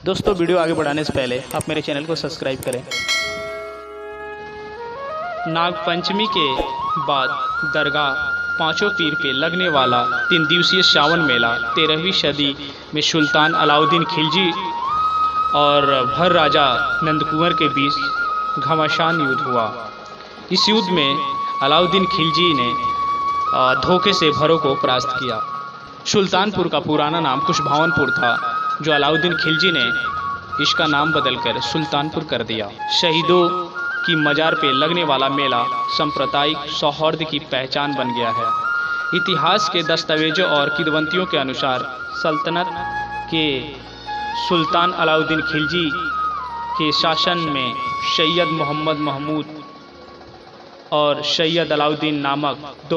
दोस्तों वीडियो आगे बढ़ाने से पहले आप मेरे चैनल को सब्सक्राइब करें। नाग पंचमी के बाद दरगाह पांचों पीर पे लगने वाला 3 दिवसीय श्रावण मेला 13वीं सदी में सुल्तान अलाउद्दीन खिलजी और भर राजा नंदकुंवर के बीच घमासान युद्ध हुआ। इस युद्ध में अलाउद्दीन खिलजी ने धोखे से भरों को परास्त किया। सुल्तानपुर का पुराना नाम कुशभावनपुर था, जो अलाउद्दीन खिलजी ने इसका नाम बदलकर सुल्तानपुर कर दिया। शहीदों की मजार पे लगने वाला मेला सांप्रदायिक सौहार्द की पहचान बन गया है। इतिहास के दस्तावेजों और किंवदंतियों के अनुसार सल्तनत के सुल्तान अलाउद्दीन खिलजी के शासन में सैयद मोहम्मद महमूद और सैयद अलाउद्दीन नामक दो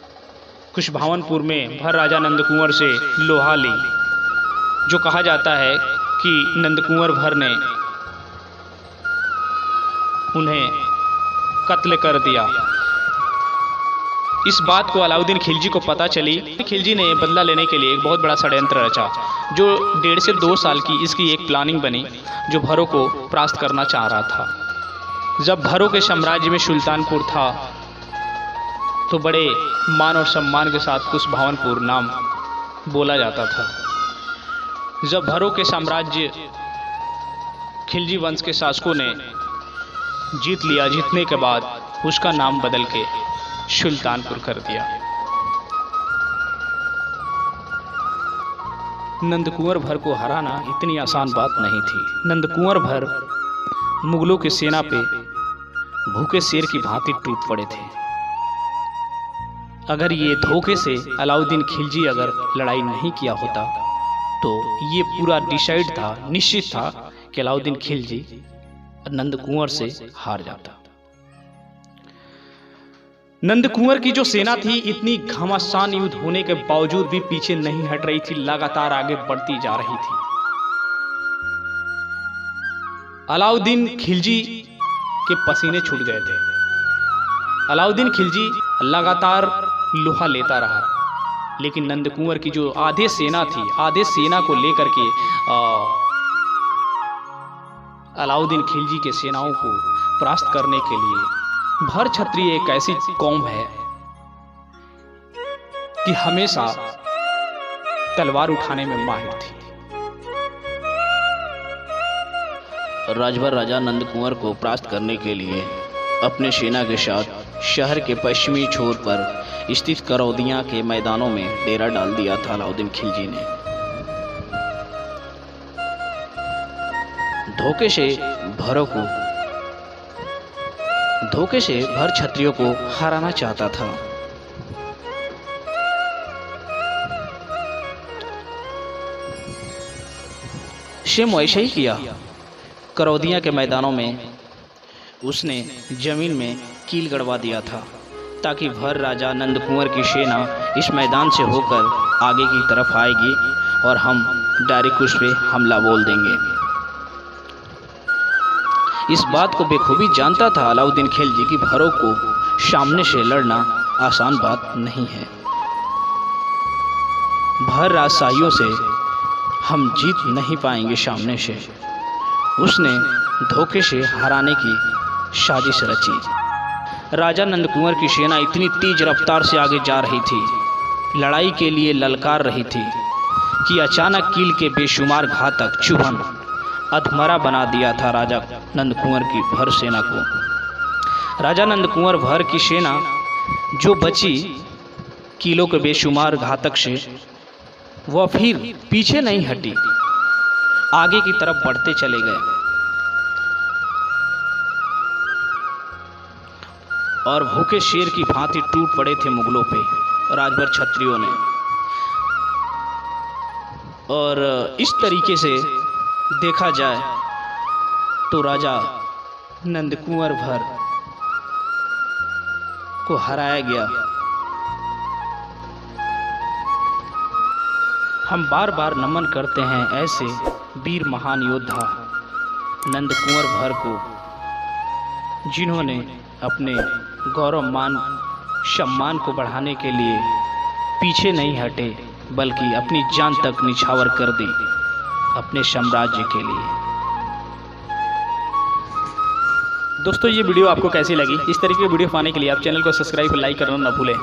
कुशभावनपुर में भर राजा नंदकुंवर से लोहा ली, जो कहा जाता है कि नंदकुंवर भर ने उन्हें कत्ल कर दिया। इस बात को अलाउद्दीन खिलजी को पता चली। खिलजी ने बदला लेने के लिए एक बहुत बड़ा षड्यंत्र रचा, जो 1.5 से 2 साल की इसकी एक प्लानिंग बनी, जो भरों को परास्त करना चाह रहा था। जब भरों के साम्राज्य में सुल्तानपुर था तो बड़े मान और सम्मान के साथ कुशभावनपुर नाम बोला जाता था। जब भरों के साम्राज्य खिलजी वंश के शासकों ने जीत लिया, जीतने के बाद उसका नाम बदल के सुल्तानपुर कर दिया। नंदकुंवर भर को हराना इतनी आसान बात नहीं थी। नंदकुंवर भर मुगलों की सेना पे भूखे शेर की भांति टूट पड़े थे। अगर ये धोखे से अलाउद्दीन खिलजी अगर लड़ाई नहीं किया होता तो ये पूरा डिसाइड था, निश्चित था कि अलाउद्दीन खिलजी नंदकुंवर से हार जाता। नंदकुंवर की जो सेना थी इतनी घमासान युद्ध होने के बावजूद भी पीछे नहीं हट रही थी, लगातार आगे बढ़ती जा रही थी। अलाउद्दीन खिलजी के पसीने छूट गए थे। अलाउद्दीन खिलजी लगातार लोहा लेता रहा, लेकिन नंदकुंवर की जो आधे सेना थी, आधे सेना को लेकर के अलाउद्दीन खिलजी के सेनाओं को परास्त करने के लिए भर क्षत्रिय एक ऐसी कौम है कि हमेशा तलवार उठाने में माहिर थी। राजभर राजा नंदकुंवर को परास्त करने के लिए अपने सेना के साथ शहर के पश्चिमी छोर पर स्थित करौदिया के मैदानों में डेरा डाल दिया था अलाउद्दीन खिलजी ने। धोखे से भर क्षत्रियों को हराना चाहता था। शेम वैसे ही किया। करौदिया के मैदानों में उसने जमीन में कील गड़वा दिया था, ताकि भर राजा नंदकुंवर की सेना इस मैदान से होकर आगे की तरफ आएगी और हम डायरेक्ट उस पर हमला बोल देंगे। इस बात को बेखूबी जानता था अलाउद्दीन खिलजी की भरों को सामने से लड़ना आसान बात नहीं है। भर राजशाहियों से हम जीत नहीं पाएंगे सामने से। उसने धोखे से हराने की साजिश रची। राजा नंदकुंवर की सेना इतनी तेज रफ्तार से आगे जा रही थी, लड़ाई के लिए ललकार रही थी, कि अचानक कील के बेशुमार घातक चुभन अधमरा बना दिया था राजा नंदकुंवर की भर सेना को। राजा नंदकुंवर भर की सेना जो बची कीलों के बेशुमार घातक से, वह फिर पीछे नहीं हटी, आगे की तरफ बढ़ते चले गए और भूखे शेर की भांति टूट पड़े थे मुगलों पे राजभर क्षत्रियों ने। और इस तरीके से देखा जाए तो राजा नंदकुंवर भर को हराया गया। हम बार बार नमन करते हैं ऐसे वीर महान योद्धा नंदकुंवर भर को, जिन्होंने अपने गौरव मान सम्मान को बढ़ाने के लिए पीछे नहीं हटे, बल्कि अपनी जान तक निछावर कर दी अपने साम्राज्य के लिए। दोस्तों ये वीडियो आपको कैसी लगी? इस तरीके की वीडियो पाने के लिए आप चैनल को सब्सक्राइब और लाइक करना न भूलें।